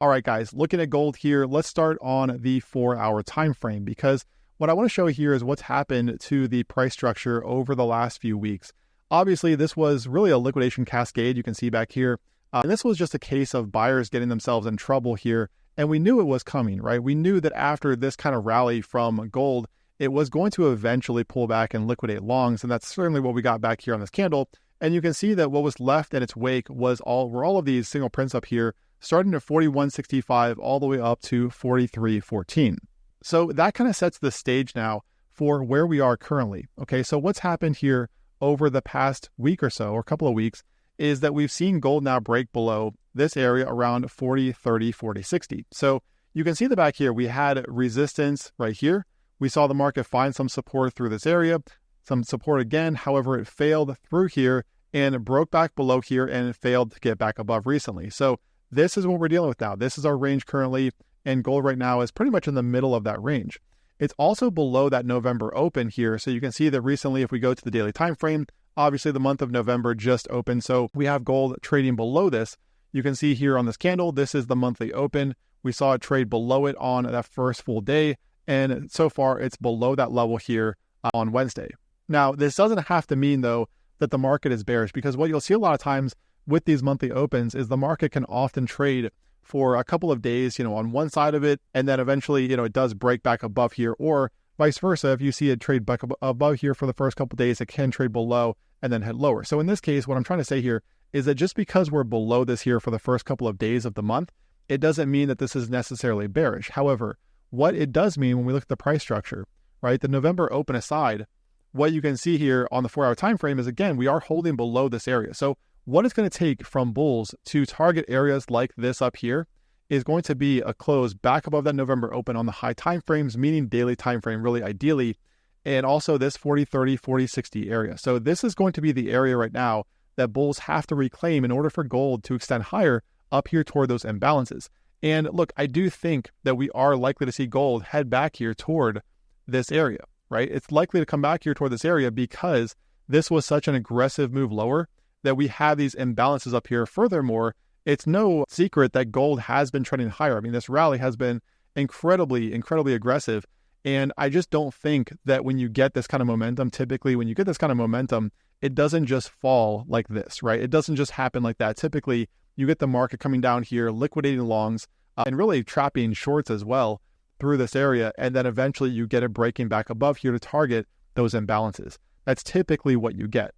All right, guys, looking at gold here, let's start on the 4-hour time frame, because what I want to show here is what's happened to the price structure over the last few weeks. Obviously, this was really a liquidation cascade you can see back here. And this was just a case of buyers getting themselves in trouble here. And we knew it was coming, right? We knew that after this kind of rally from gold, it was going to eventually pull back and liquidate longs. And that's certainly what we got back here on this candle. And you can see that what was left in its wake were all of these single prints up here, starting at 41.65 all the way up to 43.14. So that kind of sets the stage now for where we are currently. Okay, so what's happened here over the past week or so, or a couple of weeks, is that we've seen gold now break below this area around 40.30, 40.60. So you can see the back here, we had resistance right here. We saw the market find some support through this area, some support again. However, it failed through here and broke back below here and failed to get back above recently. So this is what we're dealing with now. This is our range currently, and gold right now is pretty much in the middle of that range. It's also below that November open here. So you can see that recently, if we go to the daily time frame, obviously the month of November just opened. So we have gold trading below this. You can see here on this candle, this is the monthly open. We saw it trade below it on that first full day. And so far, it's below that level here on Wednesday. Now, this doesn't have to mean, though, that the market is bearish, because what you'll see a lot of times with these monthly opens is the market can often trade for a couple of days, on one side of it, and then eventually, it does break back above here, or vice versa. If you see it trade back above here for the first couple of days, it can trade below and then head lower. So in this case, what I'm trying to say here is that just because we're below this here for the first couple of days of the month, it doesn't mean that this is necessarily bearish. However, what it does mean when we look at the price structure, right, the November open aside, what you can see here on the 4-hour time frame is, again, we are holding below this area. So what it's going to take from bulls to target areas like this up here is going to be a close back above that November open on the high time frames, meaning daily time frame, really ideally, and also this 40.30, 40.60 area. So this is going to be the area right now that bulls have to reclaim in order for gold to extend higher up here toward those imbalances. And look, I do think that we are likely to see gold head back here toward this area, right? It's likely to come back here toward this area because this was such an aggressive move lower that we have these imbalances up here. Furthermore, it's no secret that gold has been trending higher. I mean, this rally has been incredibly, incredibly aggressive. And I just don't think that when you get this kind of momentum, typically when you get this kind of momentum, it doesn't just fall like this, right? It doesn't just happen like that. Typically, you get the market coming down here, liquidating longs, and really trapping shorts as well through this area. And then eventually you get it breaking back above here to target those imbalances. That's typically what you get.